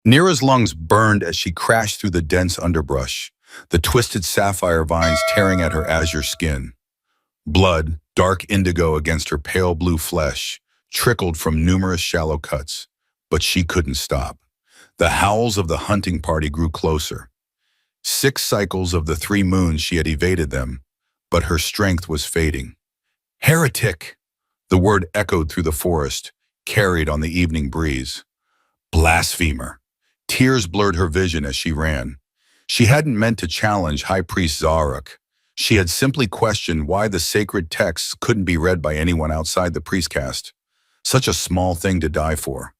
Nira's lungs burned as she crashed through the dense underbrush, the twisted sapphire vines tearing at her azure skin. Blood, dark indigo against her pale blue flesh, trickled from numerous shallow cuts, but she couldn't stop. The howls of the hunting party grew closer. 6 cycles of the 3 moons she had evaded them, but her strength was fading. Heretic! The word echoed through the forest, carried on the evening breeze. Blasphemer! Tears blurred her vision as she ran. She hadn't meant to challenge High Priest Zaruk. She had simply questioned why the sacred texts couldn't be read by anyone outside the priest caste. Such a small thing to die for.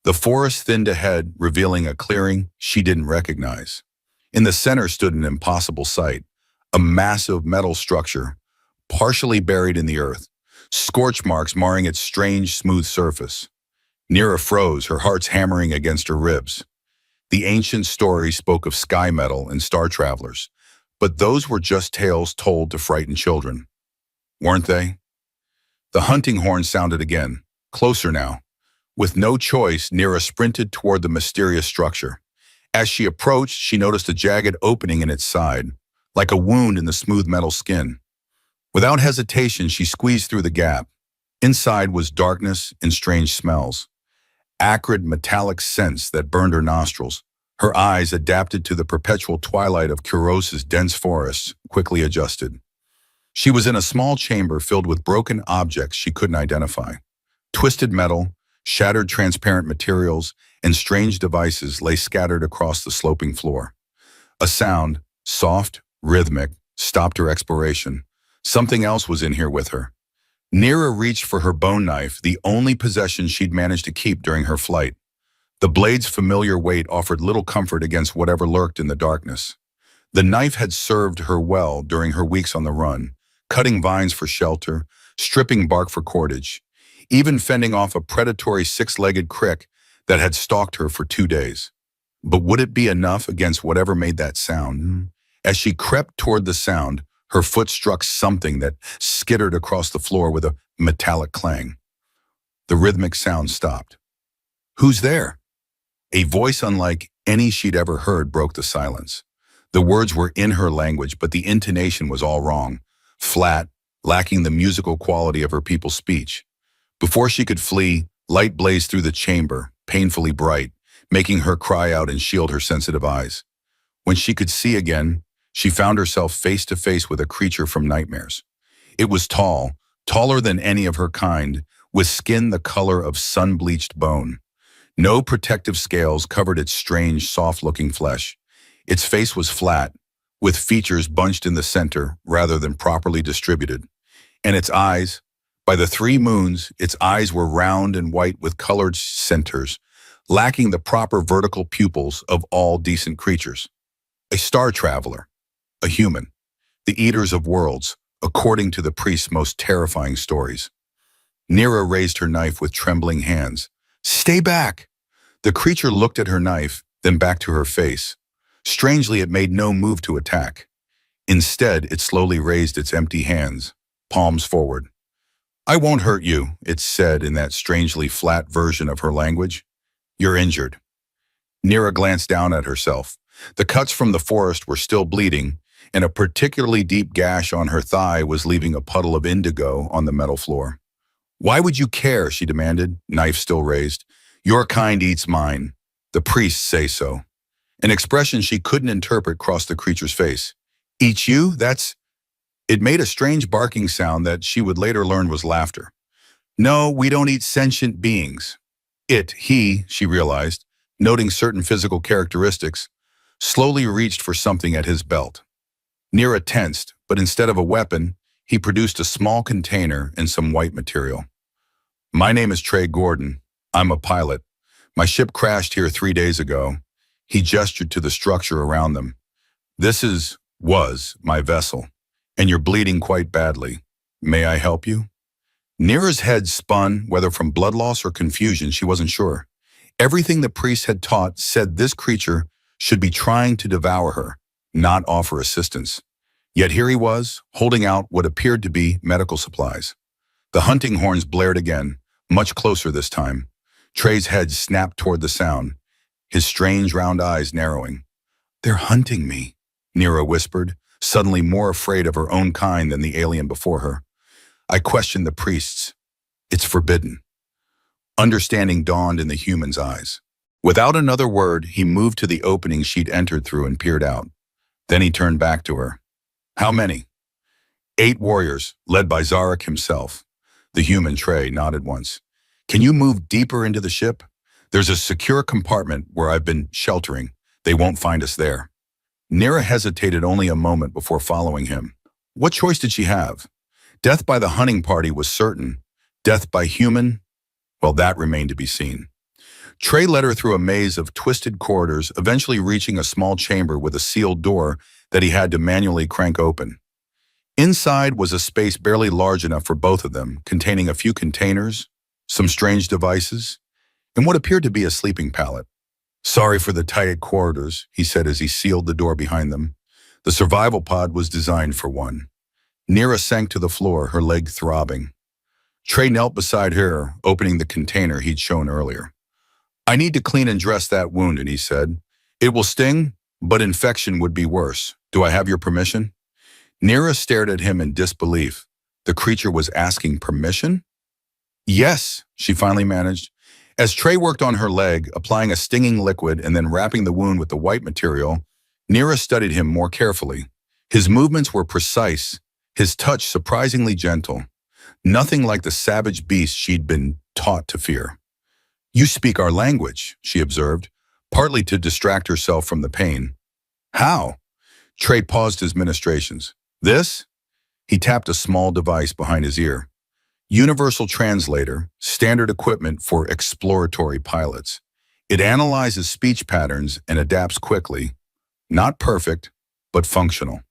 The forest thinned ahead, revealing a clearing she didn't recognize. In the center stood an impossible sight, a massive metal structure, partially buried in the earth, scorch marks marring its strange, smooth surface. Nira froze, her heart's hammering against her ribs. The ancient story spoke of sky metal and star travelers, but those were just tales told to frighten children. Weren't they? The hunting horn sounded again, closer now. With no choice, Nira sprinted toward the mysterious structure. As she approached, she noticed a jagged opening in its side, like a wound in the smooth metal skin. Without hesitation, she squeezed through the gap. Inside was darkness and strange smells. Acrid metallic scents that burned her nostrils. Her eyes, adapted to the perpetual twilight of Kuros's dense forests, quickly adjusted. She was in a small chamber filled with broken objects she couldn't identify. Twisted metal, shattered transparent materials, and strange devices lay scattered across the sloping floor. A sound, soft, rhythmic, stopped her exploration. Something else was in here with her. Nira reached for her bone knife, the only possession she'd managed to keep during her flight. The blade's familiar weight offered little comfort against whatever lurked in the darkness. The knife had served her well during her weeks on the run, cutting vines for shelter, stripping bark for cordage, even fending off a predatory 6-legged crick that had stalked her for 2 days. But would it be enough against whatever made that sound? As she crept toward the sound, her foot struck something that skittered across the floor with a metallic clang. The rhythmic sound stopped. "Who's there?" A voice unlike any she'd ever heard broke the silence. The words were in her language, but the intonation was all wrong, flat, lacking the musical quality of her people's speech. Before she could flee, light blazed through the chamber, painfully bright, making her cry out and shield her sensitive eyes. When she could see again, she found herself face to face with a creature from nightmares. It was tall, taller than any of her kind, with skin the color of sun-bleached bone. No protective scales covered its strange, soft-looking flesh. Its face was flat, with features bunched in the center rather than properly distributed. And its eyes, by the 3 moons, its eyes were round and white with colored centers, lacking the proper vertical pupils of all decent creatures. A star traveler. A human, the eaters of worlds, according to the priest's most terrifying stories. Nira raised her knife with trembling hands. "Stay back!" The creature looked at her knife, then back to her face. Strangely, it made no move to attack. Instead, it slowly raised its empty hands, palms forward. "I won't hurt you," it said in that strangely flat version of her language. "You're injured." Nira glanced down at herself. The cuts from the forest were still bleeding, and a particularly deep gash on her thigh was leaving a puddle of indigo on the metal floor. "Why would you care?" she demanded, knife still raised. "Your kind eats mine. The priests say so." An expression she couldn't interpret crossed the creature's face. "Eat you? That's—" It made a strange barking sound that she would later learn was laughter. "No, we don't eat sentient beings." He, she realized, noting certain physical characteristics, slowly reached for something at his belt. Nira tensed, but instead of a weapon, he produced a small container and some white material. "My name is Trey Gordon. I'm a pilot. My ship crashed here 3 days ago." He gestured to the structure around them. "This was my vessel, and you're bleeding quite badly. May I help you?" Nira's head spun, whether from blood loss or confusion, she wasn't sure. Everything the priest had taught said this creature should be trying to devour her, not offer assistance. Yet here he was, holding out what appeared to be medical supplies. The hunting horns blared again, much closer this time. Trey's head snapped toward the sound. his strange round eyes narrowing. "They're hunting me," Nira whispered, suddenly more afraid of her own kind than the alien before her. "I questioned the priests. It's forbidden." Understanding dawned in the human's eyes. Without another word, he moved to the opening she'd entered through and peered out. Then he turned back to her. "How many?" "8 warriors, led by Zarek himself." The human Trey nodded once. "Can you move deeper into the ship? There's a secure compartment where I've been sheltering. They won't find us there." Nira hesitated only a moment before following him. What choice did she have? Death by the hunting party was certain. Death by human? Well, that remained to be seen. Trey led her through a maze of twisted corridors, eventually reaching a small chamber with a sealed door that he had to manually crank open. Inside was a space barely large enough for both of them, containing a few containers, some strange devices, and what appeared to be a sleeping pallet. "Sorry for the tight corridors," he said as he sealed the door behind them. The survival pod was designed for one. Nira sank to the floor, her leg throbbing. Trey knelt beside her, opening the container he'd shown earlier. "I need to clean and dress that wound," he said. "It will sting, but infection would be worse. Do I have your permission?" Nira stared at him in disbelief. The creature was asking permission? "Yes," she finally managed. As Trey worked on her leg, applying a stinging liquid and then wrapping the wound with the white material, Nira studied him more carefully. His movements were precise, his touch surprisingly gentle. Nothing like the savage beast she'd been taught to fear. "You speak our language," she observed, partly to distract herself from the pain. "How?" Trey paused his ministrations. "This?" He tapped a small device behind his ear. "Universal Translator, standard equipment for exploratory pilots. It analyzes speech patterns and adapts quickly. Not perfect, but functional."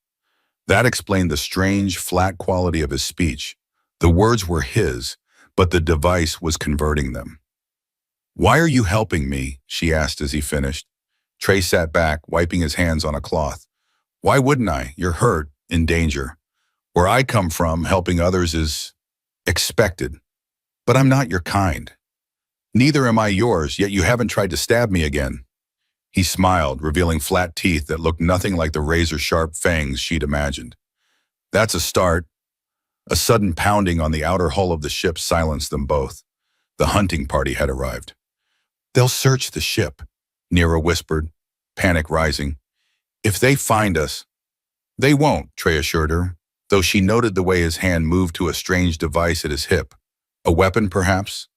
That explained the strange, flat quality of his speech. The words were his, but the device was converting them. "Why are you helping me?" she asked as he finished. Trey sat back, wiping his hands on a cloth. "Why wouldn't I? You're hurt, in danger. Where I come from, helping others is expected. But I'm not your kind. Neither am I yours, yet you haven't tried to stab me again." He smiled, revealing flat teeth that looked nothing like the razor-sharp fangs she'd imagined. "That's a start." A sudden pounding on the outer hull of the ship silenced them both. The hunting party had arrived. "They'll search the ship," Nira whispered, panic rising. "If they find us—" "They won't," Trey assured her, though she noted the way his hand moved to a strange device at his hip. A weapon, perhaps?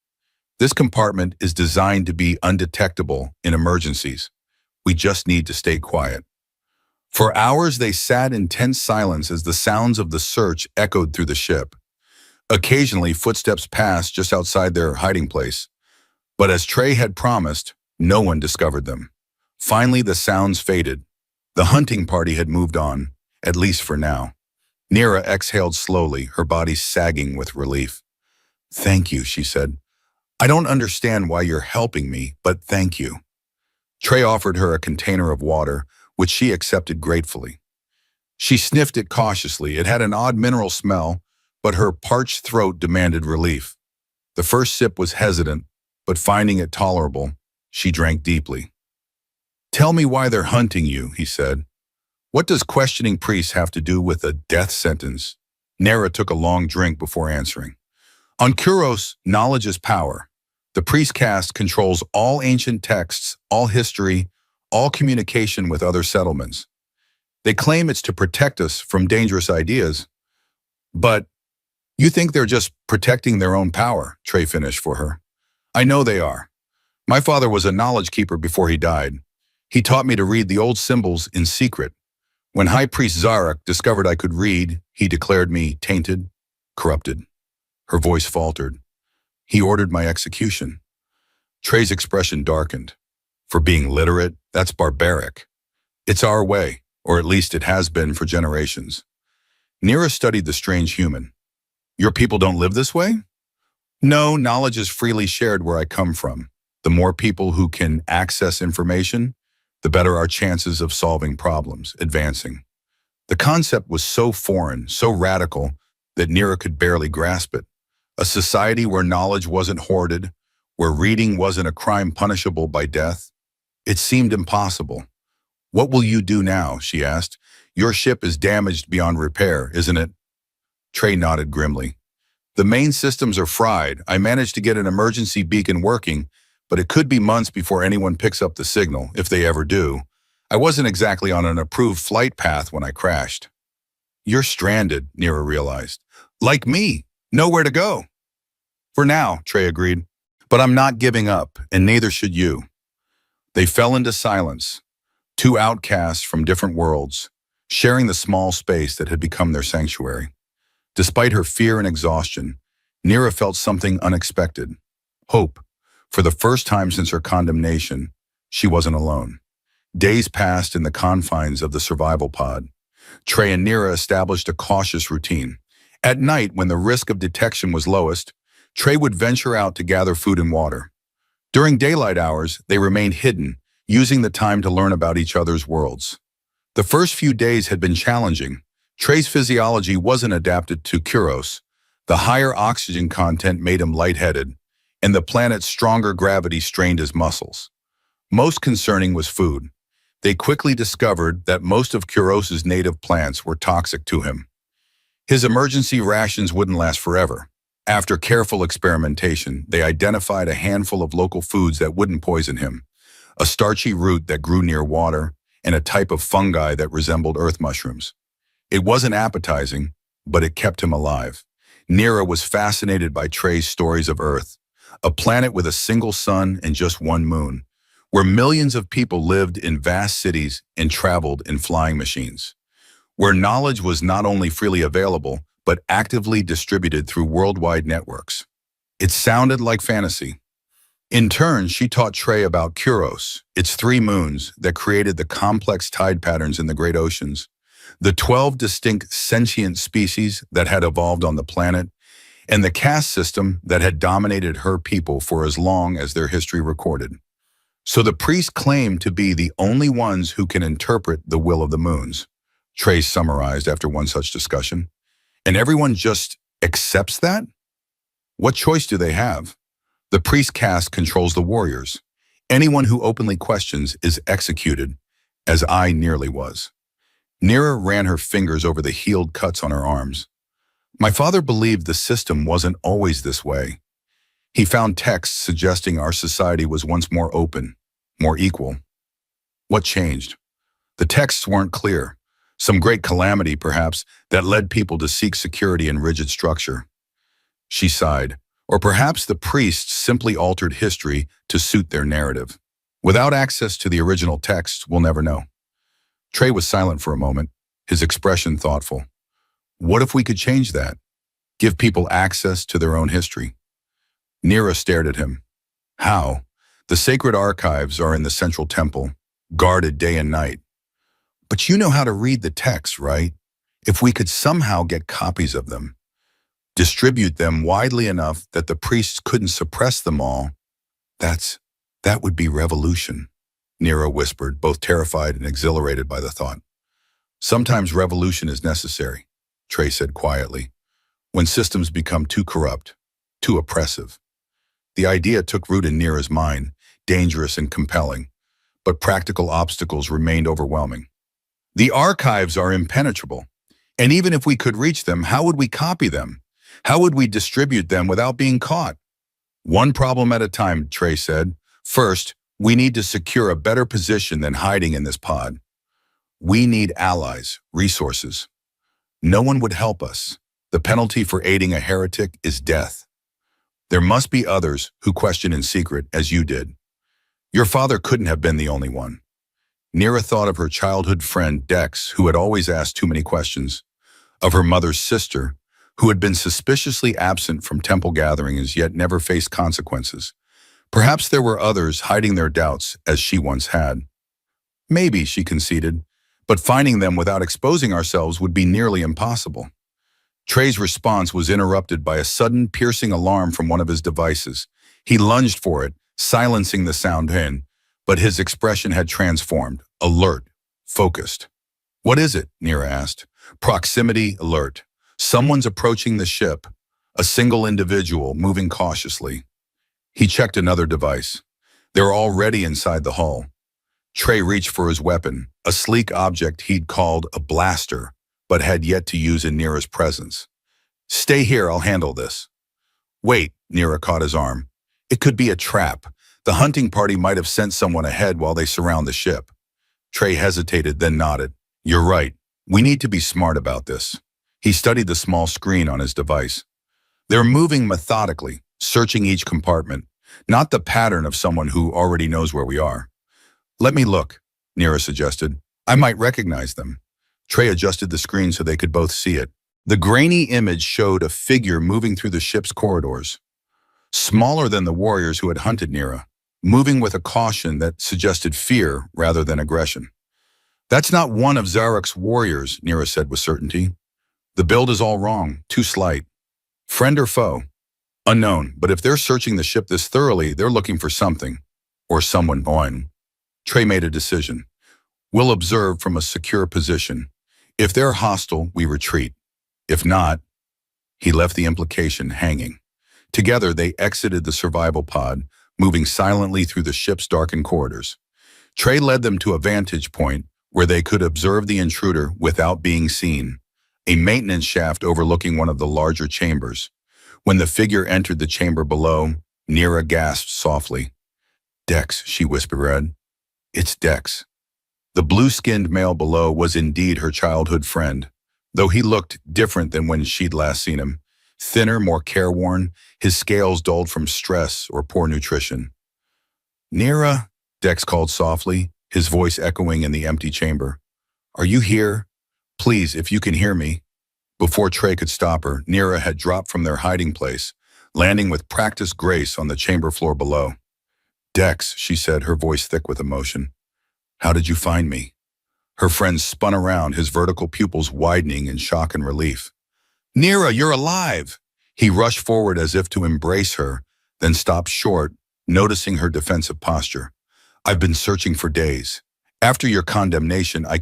"This compartment is designed to be undetectable in emergencies. We just need to stay quiet." For hours they sat in tense silence as the sounds of the search echoed through the ship. Occasionally footsteps passed just outside their hiding place. But as Trey had promised, no one discovered them. Finally the sounds faded. The hunting party had moved on, at least for now. Nira exhaled slowly, her body sagging with relief. "Thank you," she said. "I don't understand why you're helping me, but thank you." Trey offered her a container of water, which she accepted gratefully. She sniffed it cautiously. It had an odd mineral smell, but her parched throat demanded relief. The first sip was hesitant, but finding it tolerable, she drank deeply. "Tell me why they're hunting you," he said. "What does questioning priests have to do with a death sentence?" Nira took a long drink before answering. "On Kuros, knowledge is power. The priest caste controls all ancient texts, all history, all communication with other settlements. They claim it's to protect us from dangerous ideas. But you think they're just protecting their own power," Trey finished for her. "I know they are. My father was a knowledge keeper before he died. He taught me to read the old symbols in secret. When High Priest Zarek discovered I could read, he declared me tainted, corrupted." Her voice faltered. "He ordered my execution." Trey's expression darkened. "For being literate, that's barbaric. It's our way, or at least it has been for generations." Nira studied the strange human. "Your people don't live this way?" "No, knowledge is freely shared where I come from. The more people who can access information, the better our chances of solving problems, advancing." The concept was so foreign, so radical, that Nira could barely grasp it. A society where knowledge wasn't hoarded, where reading wasn't a crime punishable by death. It seemed impossible. "What will you do now?" she asked. "Your ship is damaged beyond repair, isn't it?" Trey nodded grimly. "The main systems are fried. I managed to get an emergency beacon working, but it could be months before anyone picks up the signal, if they ever do. I wasn't exactly on an approved flight path when I crashed." "You're stranded," Nira realized. "Like me. Nowhere to go." "For now," Trey agreed. "But I'm not giving up, and neither should you." They fell into silence, two outcasts from different worlds, sharing the small space that had become their sanctuary. Despite her fear and exhaustion, Nira felt something unexpected. Hope. For the first time since her condemnation, she wasn't alone. Days passed in the confines of the survival pod. Trey and Nira established a cautious routine. At night, when the risk of detection was lowest, Trey would venture out to gather food and water. During daylight hours, they remained hidden, using the time to learn about each other's worlds. The first few days had been challenging. Trey's physiology wasn't adapted to Kuros. The higher oxygen content made him lightheaded, and the planet's stronger gravity strained his muscles. Most concerning was food. They quickly discovered that most of Kuros's native plants were toxic to him. His emergency rations wouldn't last forever. After careful experimentation, they identified a handful of local foods that wouldn't poison him: a starchy root that grew near water, and a type of fungi that resembled earth mushrooms. It wasn't appetizing, but it kept him alive. Nira was fascinated by Trey's stories of Earth, a planet with a single sun and just one moon, where millions of people lived in vast cities and traveled in flying machines, where knowledge was not only freely available, but actively distributed through worldwide networks. It sounded like fantasy. In turn, she taught Trey about Kuros, its 3 moons that created the complex tide patterns in the great oceans, the 12 distinct sentient species that had evolved on the planet, and the caste system that had dominated her people for as long as their history recorded. "So the priests claim to be the only ones who can interpret the will of the moons," Trey summarized after one such discussion. "And everyone just accepts that? What choice do they have? The priest caste controls the warriors. Anyone who openly questions is executed, as I nearly was." Nira ran her fingers over the healed cuts on her arms. "My father believed the system wasn't always this way. He found texts suggesting our society was once more open, more equal." "What changed?" "The texts weren't clear. Some great calamity, perhaps, that led people to seek security in rigid structure." She sighed. "Or perhaps the priests simply altered history to suit their narrative. Without access to the original text, we'll never know." Trey was silent for a moment, his expression thoughtful. "What if we could change that? Give people access to their own history?" Nira stared at him. "How?" "The sacred archives are in the central temple, guarded day and night." "But you know how to read the text, right? If we could somehow get copies of them, distribute them widely enough that the priests couldn't suppress them all, that would be revolution," Nira whispered, both terrified and exhilarated by the thought. "Sometimes revolution is necessary," Trey said quietly, "when systems become too corrupt, too oppressive." The idea took root in Nira's mind, dangerous and compelling, but practical obstacles remained overwhelming. "The archives are impenetrable, and even if we could reach them, how would we copy them? How would we distribute them without being caught?" "One problem at a time," Trey said. "First, we need to secure a better position than hiding in this pod. We need allies, resources. No one would help us. The penalty for aiding a heretic is death. There must be others who question in secret, as you did. Your father couldn't have been the only one." Nira thought of her childhood friend, Dex, who had always asked too many questions, of her mother's sister, who had been suspiciously absent from temple gatherings yet never faced consequences. Perhaps there were others hiding their doubts, as she once had. "Maybe," she conceded, "but finding them without exposing ourselves would be nearly impossible." Trey's response was interrupted by a sudden, piercing alarm from one of his devices. He lunged for it, silencing the sound in, but his expression had transformed, alert, focused. "What is it?" Nira asked. "Proximity alert. Someone's approaching the ship, a single individual moving cautiously." He checked another device. "They're already inside the hull. Trey reached for his weapon, a sleek object he'd called a blaster, but had yet to use in Nira's presence. Stay here, I'll handle this. Wait, Nira caught his arm. It could be a trap. The hunting party might have sent someone ahead while they surround the ship. Trey hesitated, then nodded. You're right. We need to be smart about this. He studied the small screen on his device. They're moving methodically, searching each compartment, not the pattern of someone who already knows where we are. Let me look, Nira suggested. I might recognize them. Trey adjusted the screen so they could both see it. The grainy image showed a figure moving through the ship's corridors, smaller than the warriors who had hunted Nira, moving with a caution that suggested fear rather than aggression. That's not one of Zarek's warriors, Nira said with certainty. The build is all wrong, too slight. Friend or foe? Unknown, but if they're searching the ship this thoroughly, they're looking for something. Or someone on. Trey made a decision. We'll observe from a secure position. If they're hostile, we retreat. If not, he left the implication hanging. Together, they exited the survival pod, moving silently through the ship's darkened corridors. Trey led them to a vantage point where they could observe the intruder without being seen, a maintenance shaft overlooking one of the larger chambers. When the figure entered the chamber below, Nira gasped softly. Dex, she whispered. It's Dex. The blue-skinned male below was indeed her childhood friend, though he looked different than when she'd last seen him. Thinner, more careworn, his scales dulled from stress or poor nutrition. Nira, Dex called softly, his voice echoing in the empty chamber. Are you here? Please, if you can hear me. Before Trey could stop her, Nira had dropped from their hiding place, landing with practiced grace on the chamber floor below. Dex, she said, her voice thick with emotion. How did you find me? Her friend spun around, his vertical pupils widening in shock and relief. Nira, you're alive! He rushed forward as if to embrace her, then stopped short, noticing her defensive posture. I've been searching for days. After your condemnation, I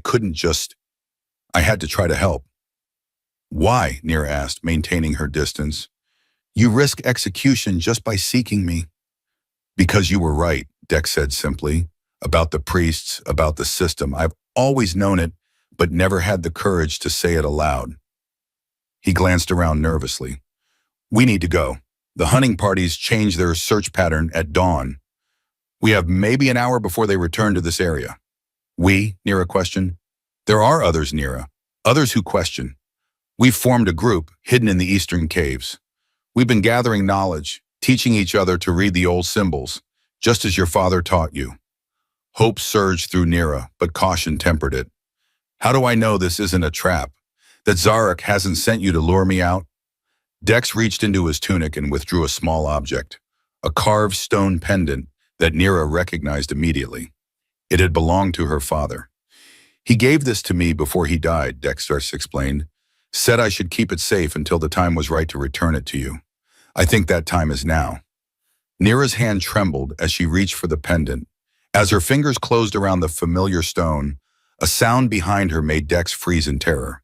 had to try to help. Why? Nira asked, maintaining her distance. You risk execution just by seeking me. Because you were right, Dex said simply. About the priests, about the system. I've always known it, but never had the courage to say it aloud. He glanced around nervously. We need to go. The hunting parties change their search pattern at dawn. We have maybe an hour before they return to this area. We? Nira questioned. There are others, Nira. Others who question. We've formed a group, hidden in the eastern caves. We've been gathering knowledge, teaching each other to read the old symbols, just as your father taught you. Hope surged through Nira, but caution tempered it. How do I know this isn't a trap? That Zarek hasn't sent you to lure me out? Dex reached into his tunic and withdrew a small object, a carved stone pendant that Nira recognized immediately. It had belonged to her father. He gave this to me before he died, Dexter explained. Said I should keep it safe until the time was right to return it to you. I think that time is now. Nira's hand trembled as she reached for the pendant. As her fingers closed around the familiar stone, a sound behind her made Dex freeze in terror.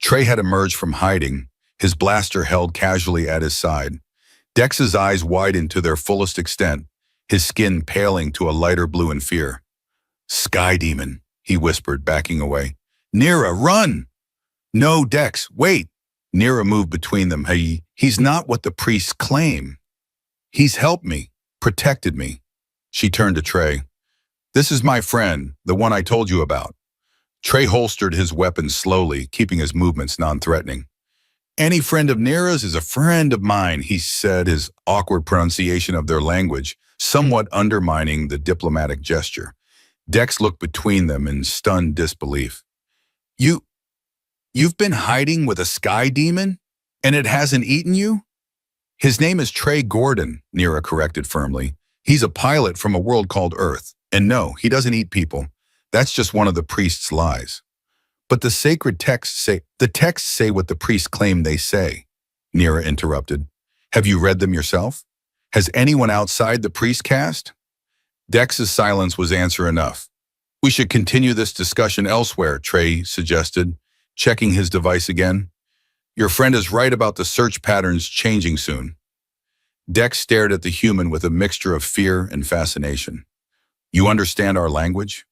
Trey had emerged from hiding, his blaster held casually at his side. Dex's eyes widened to their fullest extent, his skin paling to a lighter blue in fear. Sky Demon, he whispered, backing away. Nira, run! No, Dex, wait! Nira moved between them. He's not what the priests claim. He's helped me, protected me. She turned to Trey. This is my friend, the one I told you about. Trey holstered his weapon slowly, keeping his movements non-threatening. Any friend of Nira's is a friend of mine, he said, his awkward pronunciation of their language somewhat undermining the diplomatic gesture. Dex looked between them in stunned disbelief. You've been hiding with a sky demon? And it hasn't eaten you? His name is Trey Gordon, Nira corrected firmly. He's a pilot from a world called Earth. And no, he doesn't eat people. That's just one of the priest's lies. But the sacred texts say what the priests claim they say, Nira interrupted. Have you read them yourself? Has anyone outside the priest caste? Dex's silence was answer enough. We should continue this discussion elsewhere, Trey suggested, checking his device again. Your friend is right about the search patterns changing soon. Dex stared at the human with a mixture of fear and fascination. You understand our language?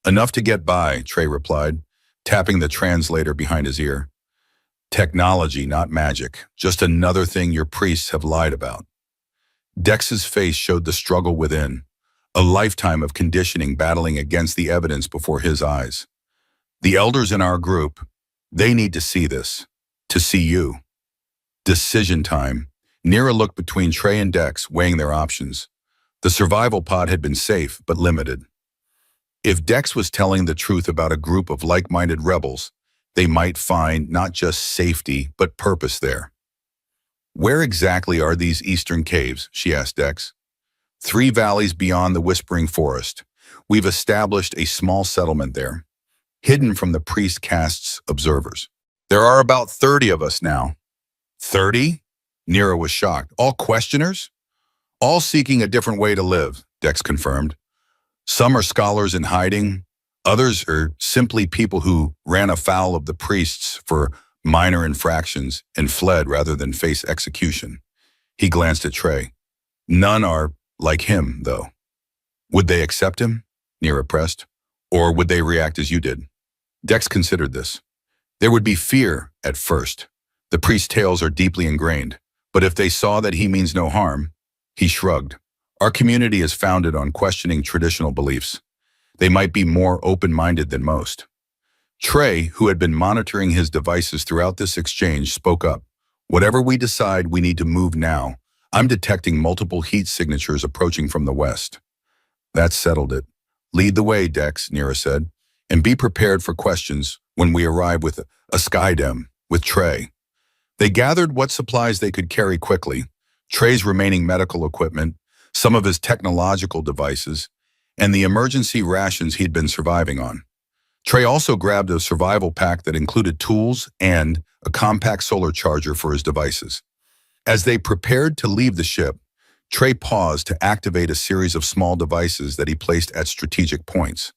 Enough to get by, Trey replied, tapping the translator behind his ear. Technology, not magic. Just another thing your priests have lied about. Dex's face showed the struggle within, a lifetime of conditioning battling against the evidence before his eyes. The elders in our group, they need to see this. To see you. Decision time. Nira looked between Trey and Dex, weighing their options. The survival pod had been safe, but limited. If Dex was telling the truth about a group of like-minded rebels, they might find not just safety, but purpose there. Where exactly are these eastern caves? She asked Dex. 3 valleys beyond the Whispering Forest. We've established a small settlement there, hidden from the priest caste's observers. There are about 30 of us now. 30? Nira was shocked. All questioners? All seeking a different way to live, Dex confirmed. Some are scholars in hiding. Others are simply people who ran afoul of the priests for minor infractions and fled rather than face execution. He glanced at Trey. None are like him, though. Would they accept him? Nira pressed. Or would they react as you did? Dex considered this. There would be fear at first. The priest's tales are deeply ingrained. But if they saw that he means no harm, he shrugged. Our community is founded on questioning traditional beliefs. They might be more open-minded than most. Trey, who had been monitoring his devices throughout this exchange, spoke up. Whatever we decide, we need to move now. I'm detecting multiple heat signatures approaching from the west. That settled it. Lead the way, Dex, Nira said, and be prepared for questions when we arrive with a skydem, with Trey. They gathered what supplies they could carry quickly, Trey's remaining medical equipment, some of his technological devices, and the emergency rations he'd been surviving on. Trey also grabbed a survival pack that included tools and a compact solar charger for his devices. As they prepared to leave the ship, Trey paused to activate a series of small devices that he placed at strategic points.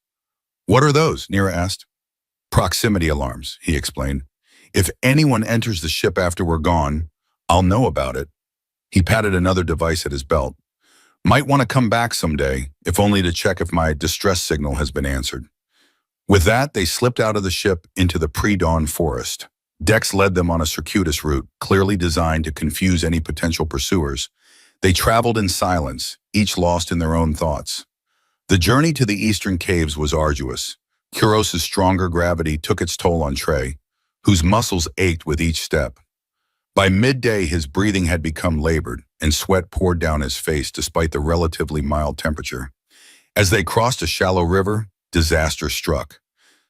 What are those? Nira asked. Proximity alarms, he explained. If anyone enters the ship after we're gone, I'll know about it. He patted another device at his belt. Might want to come back someday, if only to check if my distress signal has been answered. With that, they slipped out of the ship into the pre-dawn forest. Dex led them on a circuitous route, clearly designed to confuse any potential pursuers. They traveled in silence, each lost in their own thoughts. The journey to the eastern caves was arduous. Kuros's stronger gravity took its toll on Trey, whose muscles ached with each step. By midday, his breathing had become labored, and sweat poured down his face despite the relatively mild temperature. As they crossed a shallow river, disaster struck.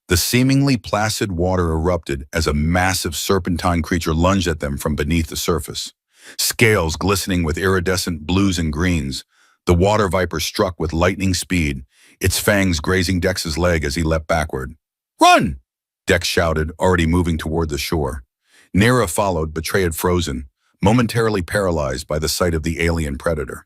The seemingly placid water erupted as a massive serpentine creature lunged at them from beneath the surface. Scales glistening with iridescent blues and greens, the water viper struck with lightning speed, its fangs grazing Dex's leg as he leapt backward. Run! Dex shouted, already moving toward the shore. Nira followed, but Trey had frozen, momentarily paralyzed by the sight of the alien predator.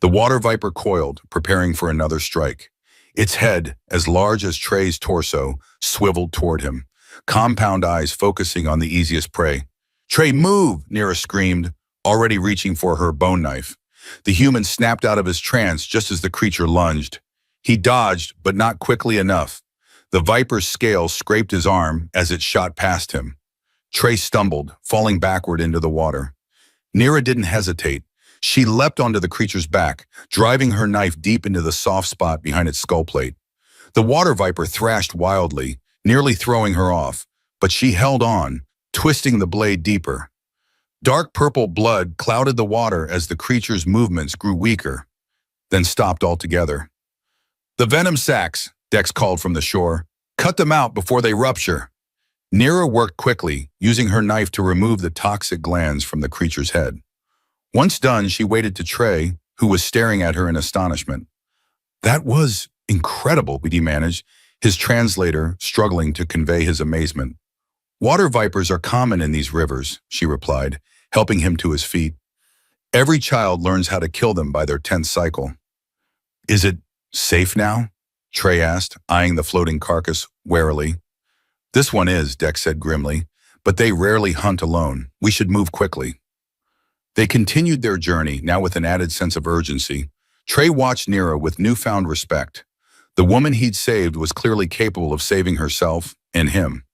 The water viper coiled, preparing for another strike. Its head, as large as Trey's torso, swiveled toward him, compound eyes focusing on the easiest prey. Trey, move! Nira screamed, already reaching for her bone knife. The human snapped out of his trance just as the creature lunged. He dodged, but not quickly enough. The viper's scales scraped his arm as it shot past him. Trey stumbled, falling backward into the water. Nira didn't hesitate. She leapt onto the creature's back, driving her knife deep into the soft spot behind its skull plate. The water viper thrashed wildly, nearly throwing her off, but she held on, twisting the blade deeper. Dark purple blood clouded the water as the creature's movements grew weaker, then stopped altogether. The venom sacs, Dex called from the shore. Cut them out before they rupture. Nira worked quickly, using her knife to remove the toxic glands from the creature's head. Once done, she waited to Trey, who was staring at her in astonishment. That was incredible, he managed, his translator struggling to convey his amazement. Water vipers are common in these rivers, she replied, helping him to his feet. Every child learns how to kill them by their 10th cycle. Is it safe now? Trey asked, eyeing the floating carcass warily. This one is, Dex said grimly, but they rarely hunt alone. We should move quickly. They continued their journey, now with an added sense of urgency. Trey watched Nira with newfound respect. The woman he'd saved was clearly capable of saving herself and him.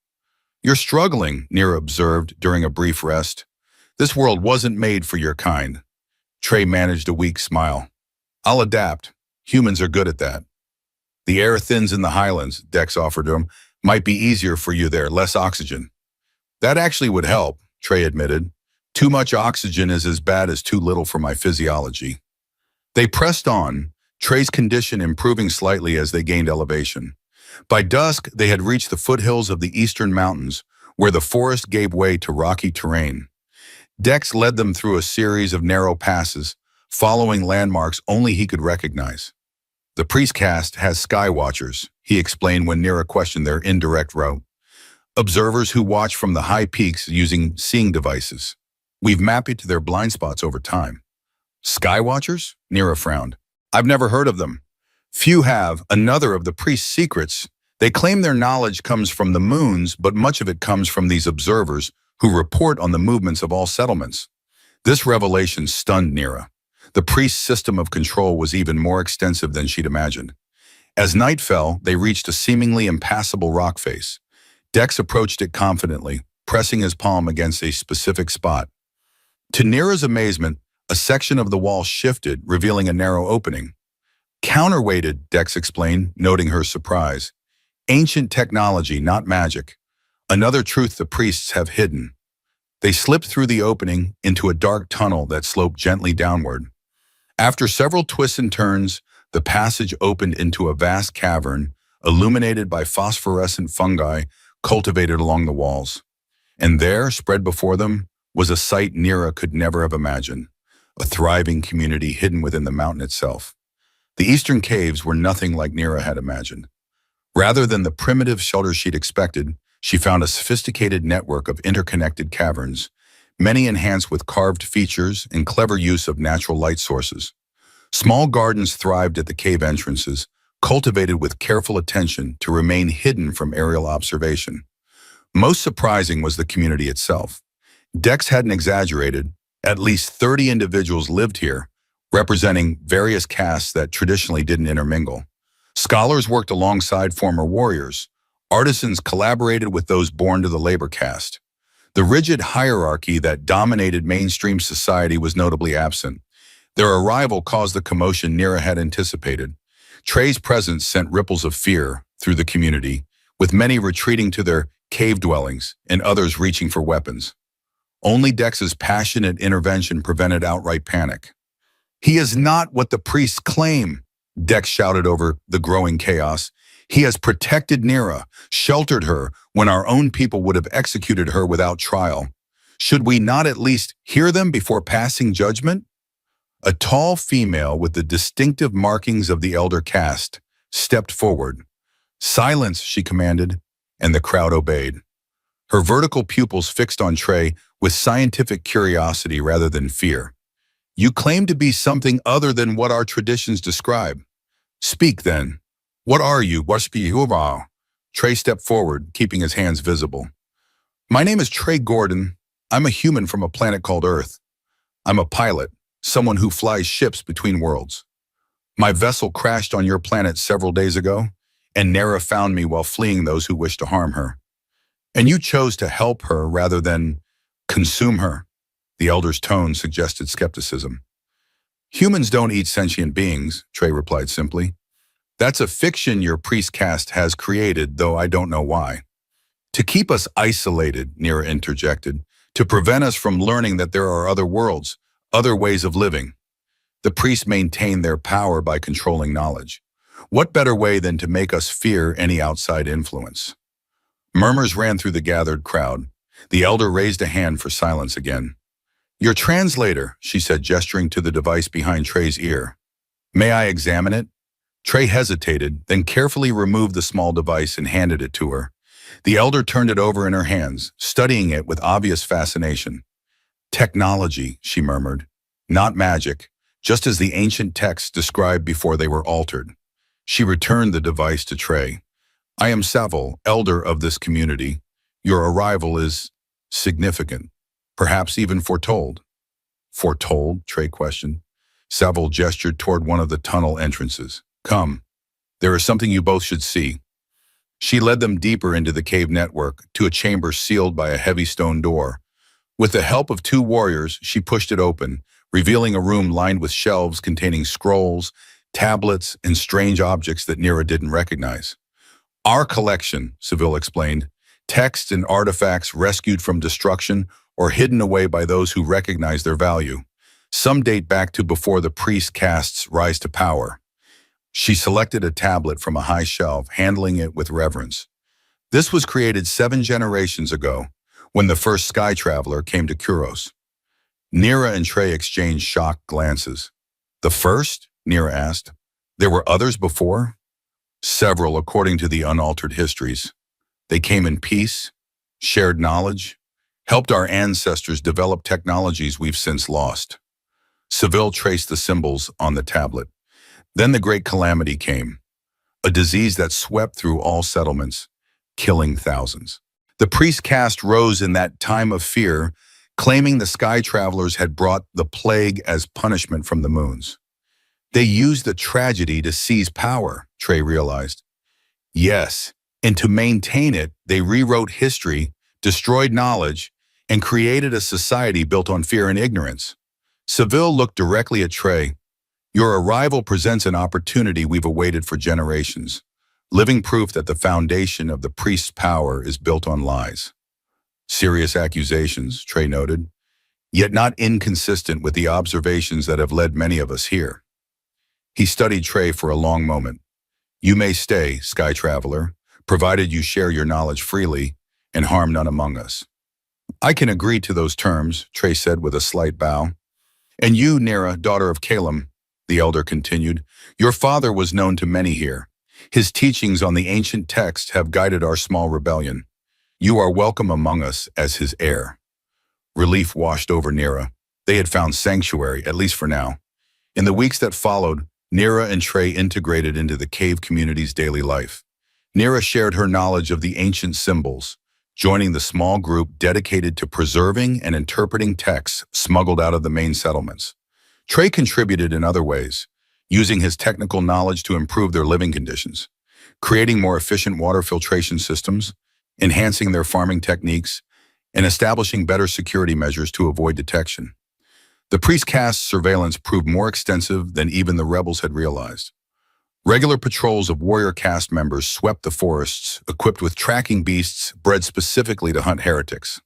"You're struggling," Nira observed during a brief rest. "This world wasn't made for your kind." Trey managed a weak smile. "I'll adapt. Humans are good at that." "The air thins in the highlands," Dex offered him. "Might be easier for you there, less oxygen." "That actually would help," Trey admitted. "Too much oxygen is as bad as too little for my physiology." They pressed on, Trey's condition improving slightly as they gained elevation. By dusk, they had reached the foothills of the eastern mountains, where the forest gave way to rocky terrain. Dex led them through a series of narrow passes, following landmarks only he could recognize. "The priest caste has sky watchers," he explained when Nira questioned their indirect route. "Observers who watch from the high peaks using seeing devices. We've mapped it to their blind spots over time." "Sky watchers?" Nira frowned. "I've never heard of them." "Few have. Another of the priest's secrets. They claim their knowledge comes from the moons, but much of it comes from these observers who report on the movements of all settlements." This revelation stunned Nira. The priest's system of control was even more extensive than she'd imagined. As night fell, they reached a seemingly impassable rock face. Dex approached it confidently, pressing his palm against a specific spot. To Nira's amazement, a section of the wall shifted, revealing a narrow opening. "Counterweighted," Dex explained, noting her surprise. "Ancient technology, not magic. Another truth the priests have hidden." They slipped through the opening into a dark tunnel that sloped gently downward. After several twists and turns, the passage opened into a vast cavern, illuminated by phosphorescent fungi cultivated along the walls. And there, spread before them, was a sight Nira could never have imagined, a thriving community hidden within the mountain itself. The eastern caves were nothing like Nira had imagined. Rather than the primitive shelter she'd expected, she found a sophisticated network of interconnected caverns, many enhanced with carved features and clever use of natural light sources. Small gardens thrived at the cave entrances, cultivated with careful attention to remain hidden from aerial observation. Most surprising was the community itself. Dex hadn't exaggerated. At least 30 individuals lived here, representing various castes that traditionally didn't intermingle. Scholars worked alongside former warriors. Artisans collaborated with those born to the labor caste. The rigid hierarchy that dominated mainstream society was notably absent. Their arrival caused the commotion Nira had anticipated. Trey's presence sent ripples of fear through the community, with many retreating to their cave dwellings and others reaching for weapons. Only Dex's passionate intervention prevented outright panic. "He is not what the priests claim," Dex shouted over the growing chaos. "He has protected Nira, sheltered her, when our own people would have executed her without trial. Should we not at least hear them before passing judgment?" A tall female with the distinctive markings of the elder caste stepped forward. "Silence," she commanded, and the crowd obeyed. Her vertical pupils fixed on Trey with scientific curiosity rather than fear. "You claim to be something other than what our traditions describe. Speak then. What are you? Trey stepped forward, keeping his hands visible. "My name is Trey Gordon. I'm a human from a planet called Earth. I'm a pilot, someone who flies ships between worlds. My vessel crashed on your planet several days ago, and Nara found me while fleeing those who wished to harm her. And you chose to help her rather than consume her." The elder's tone suggested skepticism. "Humans don't eat sentient beings," Trey replied simply. "That's a fiction your priest caste has created, though I don't know why." "To keep us isolated," Nira interjected, "to prevent us from learning that there are other worlds, other ways of living." The priests maintained their power by controlling knowledge. What better way than to make us fear any outside influence? Murmurs ran through the gathered crowd. The elder raised a hand for silence again. "Your translator," she said, gesturing to the device behind Trey's ear. "May I examine it?" Trey hesitated, then carefully removed the small device and handed it to her. The elder turned it over in her hands, studying it with obvious fascination. "Technology," she murmured. "Not magic, just as the ancient texts described before they were altered." She returned the device to Trey. "I am Saville, elder of this community. Your arrival is significant, perhaps even foretold." "Foretold?" Trey questioned. Saville gestured toward one of the tunnel entrances. "Come." There is something you both should see. She led them deeper into the cave network, to a chamber sealed by a heavy stone door. With the help of two warriors, she pushed it open, revealing a room lined with shelves containing scrolls, tablets, and strange objects that Nira didn't recognize. Our collection, Seville explained, texts and artifacts rescued from destruction or hidden away by those who recognize their value. Some date back to before the priest caste's rise to power. She selected a tablet from a high shelf, handling it with reverence. This was created 7 generations ago, when the first sky traveler came to Kuros. Nira and Trey exchanged shocked glances. The first? Nira asked. There were others before? Several, according to the unaltered histories. They came in peace, shared knowledge, helped our ancestors develop technologies we've since lost. Seville traced the symbols on the tablet. Then the great calamity came, a disease that swept through all settlements, killing thousands. The priest caste rose in that time of fear, claiming the sky travelers had brought the plague as punishment from the moons. They used the tragedy to seize power, Trey realized. Yes, and to maintain it, they rewrote history, destroyed knowledge, and created a society built on fear and ignorance. Seville looked directly at Trey. Your arrival presents an opportunity we've awaited for generations, living proof that the foundation of the priest's power is built on lies. Serious accusations, Trey noted, yet not inconsistent with the observations that have led many of us here. He studied Trey for a long moment. You may stay, Sky Traveler, provided you share your knowledge freely and harm none among us. I can agree to those terms, Trey said with a slight bow. And you, Nira, daughter of Calum, the elder continued, your father was known to many here. His teachings on the ancient text have guided our small rebellion. You are welcome among us as his heir. Relief washed over Nira. They had found sanctuary, at least for now. In the weeks that followed, Nira and Trey integrated into the cave community's daily life. Nira shared her knowledge of the ancient symbols, joining the small group dedicated to preserving and interpreting texts smuggled out of the main settlements. Trey contributed in other ways, using his technical knowledge to improve their living conditions, creating more efficient water filtration systems, enhancing their farming techniques, and establishing better security measures to avoid detection. The priest caste's surveillance proved more extensive than even the rebels had realized. Regular patrols of warrior caste members swept the forests, equipped with tracking beasts bred specifically to hunt heretics.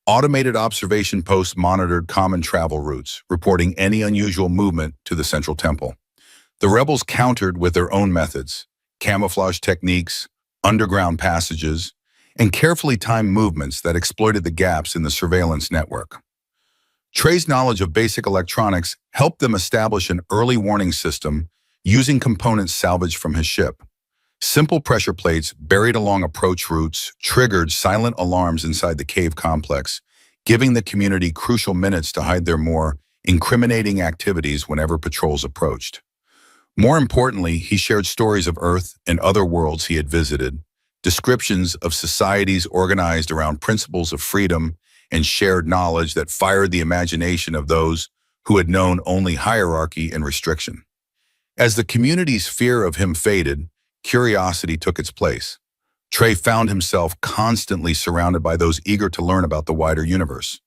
Automated observation posts monitored common travel routes, reporting any unusual movement to the central temple. The rebels countered with their own methods, camouflage techniques, underground passages, and carefully timed movements that exploited the gaps in the surveillance network. Trey's knowledge of basic electronics helped them establish an early warning system using components salvaged from his ship. Simple pressure plates buried along approach routes triggered silent alarms inside the cave complex, giving the community crucial minutes to hide their more incriminating activities whenever patrols approached. More importantly, he shared stories of Earth and other worlds he had visited, descriptions of societies organized around principles of freedom and shared knowledge that fired the imagination of those who had known only hierarchy and restriction. As the community's fear of him faded, curiosity took its place. Trey found himself constantly surrounded by those eager to learn about the wider universe.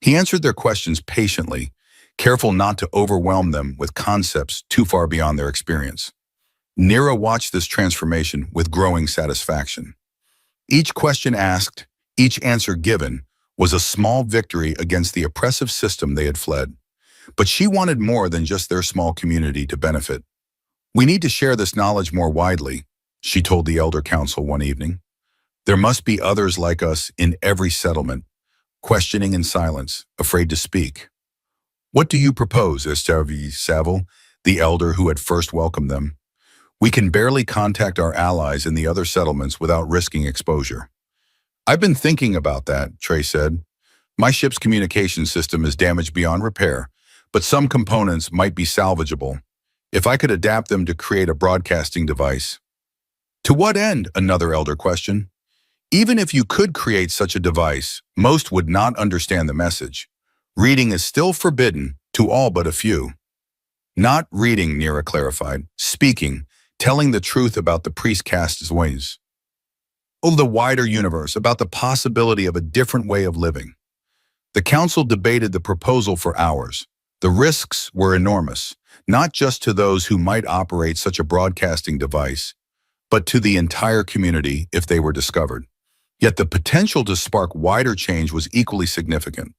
He answered their questions patiently, careful not to overwhelm them with concepts too far beyond their experience. Nira watched this transformation with growing satisfaction. Each question asked, each answer given, was a small victory against the oppressive system they had fled. But she wanted more than just their small community to benefit. We need to share this knowledge more widely, she told the Elder Council one evening. There must be others like us in every settlement, questioning in silence, afraid to speak. What do you propose, Estervi Saville, the elder who had first welcomed them? We can barely contact our allies in the other settlements without risking exposure. I've been thinking about that, Trey said. My ship's communication system is damaged beyond repair, but some components might be salvageable. If I could adapt them to create a broadcasting device. To what end? Another elder questioned. Even if you could create such a device, most would not understand the message. Reading is still forbidden to all but a few. Not reading, Nira clarified. Speaking, telling the truth about the priest-cast's ways. Of the wider universe, about the possibility of a different way of living. The council debated the proposal for hours. The risks were enormous, not just to those who might operate such a broadcasting device, but to the entire community if they were discovered. Yet the potential to spark wider change was equally significant.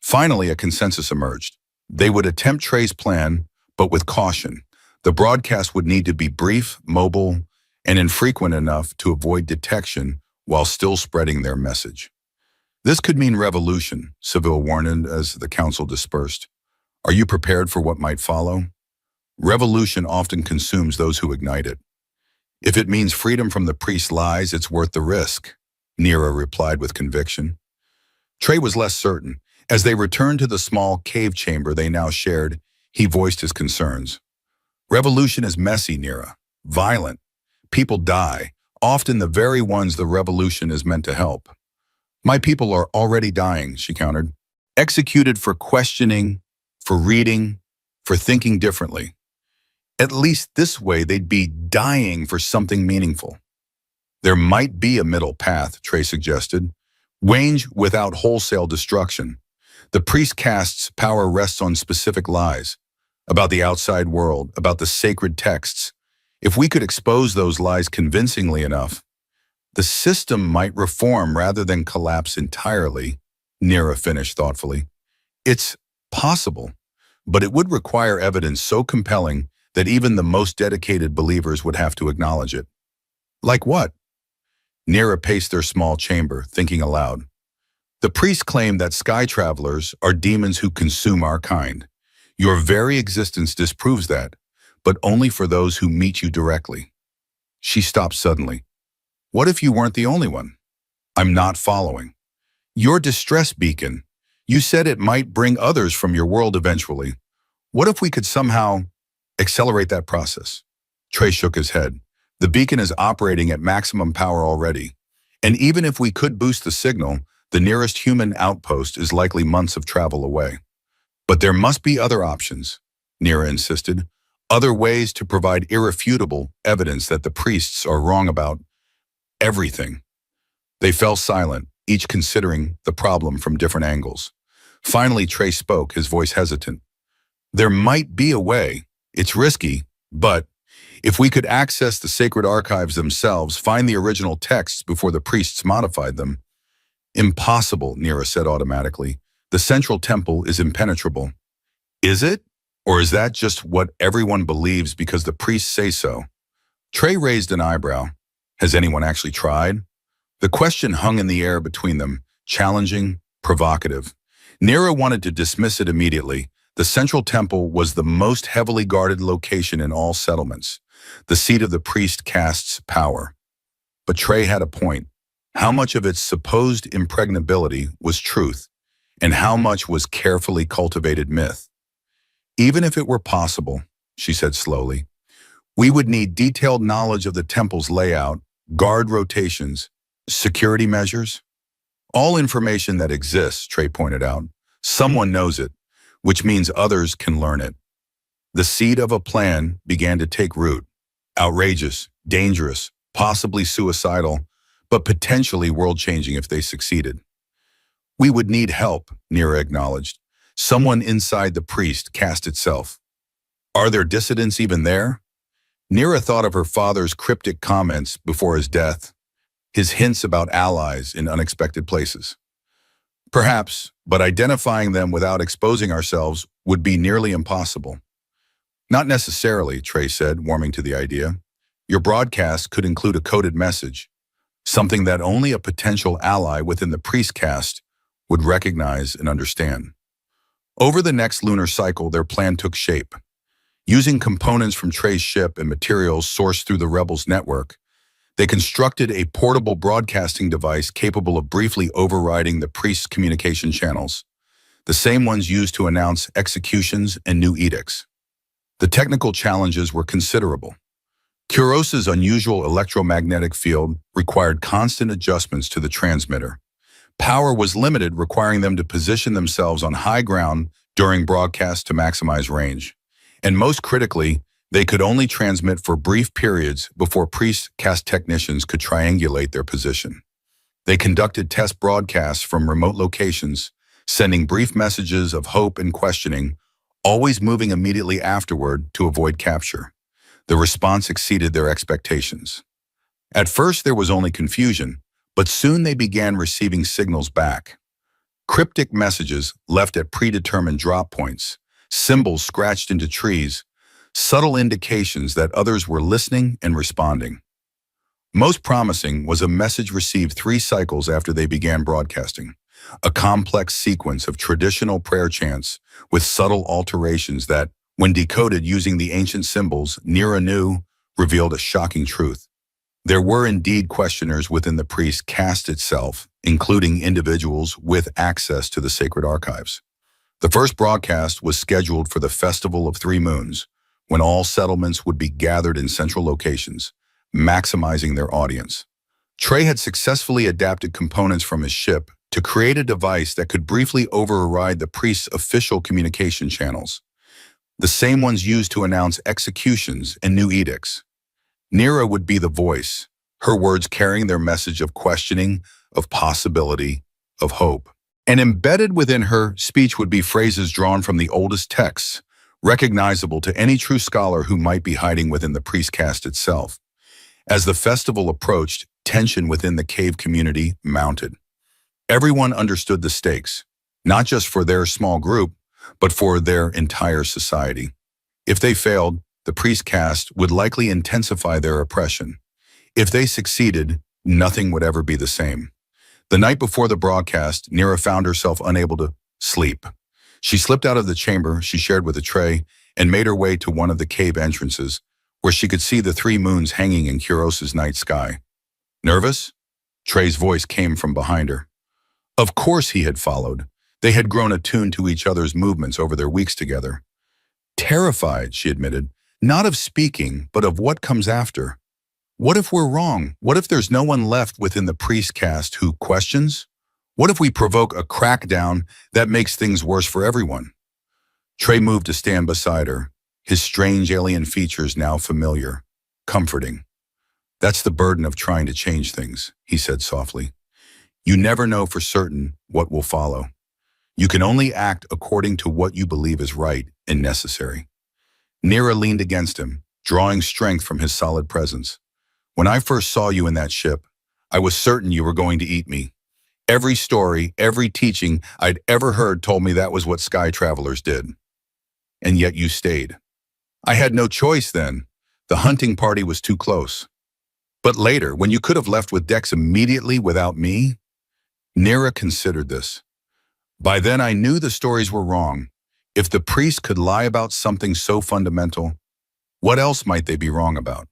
Finally, a consensus emerged. They would attempt Trey's plan, but with caution. The broadcast would need to be brief, mobile, and infrequent enough to avoid detection while still spreading their message. This could mean revolution, Seville warned as the council dispersed. Are you prepared for what might follow? Revolution often consumes those who ignite it. If it means freedom from the priest's lies, it's worth the risk, Nira replied with conviction. Trey was less certain. As they returned to the small cave chamber they now shared, he voiced his concerns. Revolution is messy, Nira. Violent. People die, often the very ones the revolution is meant to help. My people are already dying, she countered. Executed for questioning, for reading, for thinking differently. At least this way they'd be dying for something meaningful. There might be a middle path, Trey suggested. Wage without wholesale destruction. The priest cast's power rests on specific lies. About the outside world, about the sacred texts. If we could expose those lies convincingly enough, the system might reform rather than collapse entirely, Nira finished thoughtfully. It's possible, but it would require evidence so compelling that even the most dedicated believers would have to acknowledge it. Like what? Nira paced their small chamber, thinking aloud. The priests claim that sky travelers are demons who consume our kind. Your very existence disproves that, but only for those who meet you directly. She stopped suddenly. What if you weren't the only one? I'm not following. Your distress beacon. You said it might bring others from your world eventually. What if we could somehow accelerate that process? Trey shook his head. The beacon is operating at maximum power already. And even if we could boost the signal, the nearest human outpost is likely months of travel away. But there must be other options, Nira insisted. Other ways to provide irrefutable evidence that the priests are wrong about everything. They fell silent, each considering the problem from different angles. Finally, Trey spoke, his voice hesitant. There might be a way. It's risky, but if we could access the sacred archives themselves, find the original texts before the priests modified them. Impossible, Nira said automatically. The central temple is impenetrable. Is it? Or is that just what everyone believes because the priests say so? Trey raised an eyebrow. Has anyone actually tried? The question hung in the air between them, challenging, provocative. Nira wanted to dismiss it immediately. The central temple was the most heavily guarded location in all settlements, the seat of the priest cast's power. But Trey had a point. How much of its supposed impregnability was truth, and how much was carefully cultivated myth? Even if it were possible, she said slowly, we would need detailed knowledge of the temple's layout, guard rotations, security measures. All information that exists, Trey pointed out. Someone knows it, which means others can learn it. The seed of a plan began to take root. Outrageous, dangerous, possibly suicidal, but potentially world-changing if they succeeded. We would need help, Nira acknowledged. Someone inside the priest cast itself. Are there dissidents even there? Nira thought of her father's cryptic comments before his death, his hints about allies in unexpected places. Perhaps, but identifying them without exposing ourselves would be nearly impossible. Not necessarily, Trey said, warming to the idea. Your broadcast could include a coded message, something that only a potential ally within the priest caste would recognize and understand. Over the next lunar cycle, their plan took shape. Using components from Trey's ship and materials sourced through the rebels' network, they constructed a portable broadcasting device capable of briefly overriding the priest's communication channels, the same ones used to announce executions and new edicts. The technical challenges were considerable. Kuros's unusual electromagnetic field required constant adjustments to the transmitter. Power was limited, requiring them to position themselves on high ground during broadcast to maximize range. And most critically, They could only transmit for brief periods before priest-cast technicians could triangulate their position. They conducted test broadcasts from remote locations, sending brief messages of hope and questioning, always moving immediately afterward to avoid capture. The response exceeded their expectations. At first, there was only confusion, but soon they began receiving signals back. Cryptic messages left at predetermined drop points, symbols scratched into trees, subtle indications that others were listening and responding. Most promising was a message received 3 cycles after they began broadcasting, a complex sequence of traditional prayer chants with subtle alterations that, when decoded using the ancient symbols Nira knew, revealed a shocking truth. There were indeed questioners within the priest caste itself, including individuals with access to the sacred archives. The first broadcast was scheduled for the Festival of 3 Moons, when all settlements would be gathered in central locations, maximizing their audience. Trey had successfully adapted components from his ship to create a device that could briefly override the priest's official communication channels, the same ones used to announce executions and new edicts. Nira would be the voice, her words carrying their message of questioning, of possibility, of hope. And embedded within her speech would be phrases drawn from the oldest texts, recognizable to any true scholar who might be hiding within the priest caste itself. As the festival approached, tension within the cave community mounted. Everyone understood the stakes, not just for their small group, but for their entire society. If they failed, the priest caste would likely intensify their oppression. If they succeeded, nothing would ever be the same. The night before the broadcast, Nira found herself unable to sleep. She slipped out of the chamber she shared with Trey and made her way to one of the cave entrances, where she could see the 3 moons hanging in Kuros's night sky. Nervous? Trey's voice came from behind her. Of course he had followed. They had grown attuned to each other's movements over their weeks together. Terrified, she admitted, not of speaking, but of what comes after. What if we're wrong? What if there's no one left within the priest caste who questions? What if we provoke a crackdown that makes things worse for everyone? Trey moved to stand beside her, his strange alien features now familiar, comforting. That's the burden of trying to change things, he said softly. You never know for certain what will follow. You can only act according to what you believe is right and necessary. Nira leaned against him, drawing strength from his solid presence. When I first saw you in that ship, I was certain you were going to eat me. Every story, every teaching I'd ever heard told me that was what sky travelers did. And yet you stayed. I had no choice then. The hunting party was too close. But later, when you could have left with Dex immediately without me, Nira considered this. By then I knew the stories were wrong. If the priest could lie about something so fundamental, what else might they be wrong about?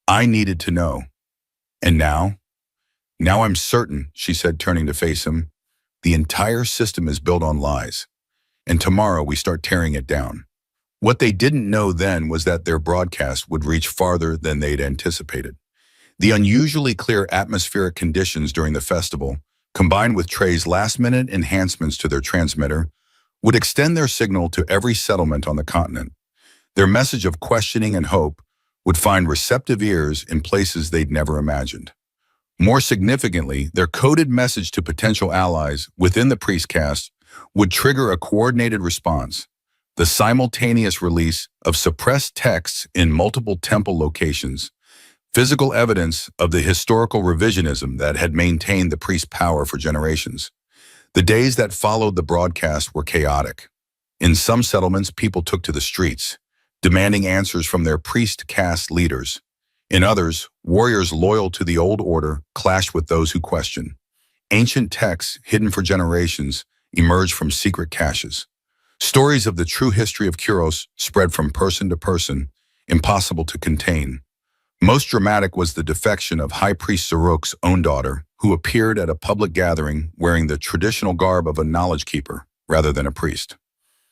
I needed to know. And now? Now I'm certain, she said, turning to face him. The entire system is built on lies. And tomorrow we start tearing it down. What they didn't know then was that their broadcast would reach farther than they'd anticipated. The unusually clear atmospheric conditions during the festival, combined with Trey's last-minute enhancements to their transmitter, would extend their signal to every settlement on the continent. Their message of questioning and hope would find receptive ears in places they'd never imagined. More significantly, their coded message to potential allies within the priest caste would trigger a coordinated response, the simultaneous release of suppressed texts in multiple temple locations, physical evidence of the historical revisionism that had maintained the priest's power for generations. The days that followed the broadcast were chaotic. In some settlements, people took to the streets, demanding answers from their priest caste leaders. In others, warriors loyal to the old order clashed with those who questioned. Ancient texts, hidden for generations, emerged from secret caches. Stories of the true history of Kuros spread from person to person, impossible to contain. Most dramatic was the defection of High Priest Zarok's own daughter, who appeared at a public gathering wearing the traditional garb of a knowledge keeper rather than a priest.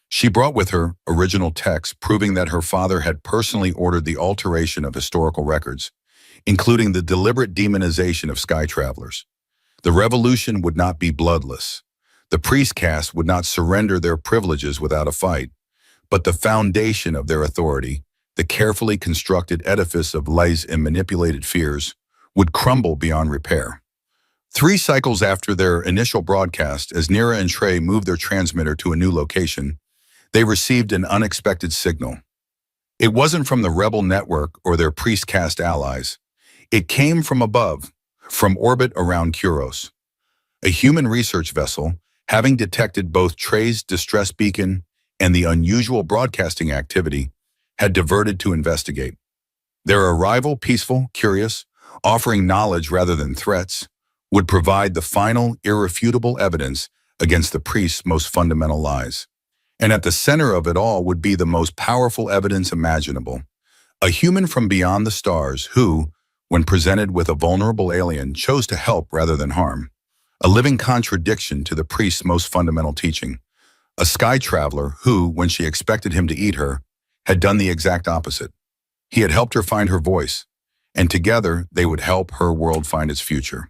She brought with her original texts proving that her father had personally ordered the alteration of historical records, including the deliberate demonization of sky travelers. The revolution would not be bloodless. The priest caste would not surrender their privileges without a fight, but the foundation of their authority, the carefully constructed edifice of lies and manipulated fears, would crumble beyond repair. 3 cycles after their initial broadcast, as Nira and Trey moved their transmitter to a new location, they received an unexpected signal. It wasn't from the rebel network or their priest-caste allies. It came from above, from orbit around Kuros. A human research vessel, having detected both Trey's distress beacon and the unusual broadcasting activity, had diverted to investigate. Their arrival, peaceful, curious, offering knowledge rather than threats, would provide the final, irrefutable evidence against the priest's most fundamental lies. And at the center of it all would be the most powerful evidence imaginable. A human from beyond the stars who, when presented with a vulnerable alien, chose to help rather than harm. A living contradiction to the priest's most fundamental teaching. A sky traveler who, when she expected him to eat her, had done the exact opposite. He had helped her find her voice, and together they would help her world find its future.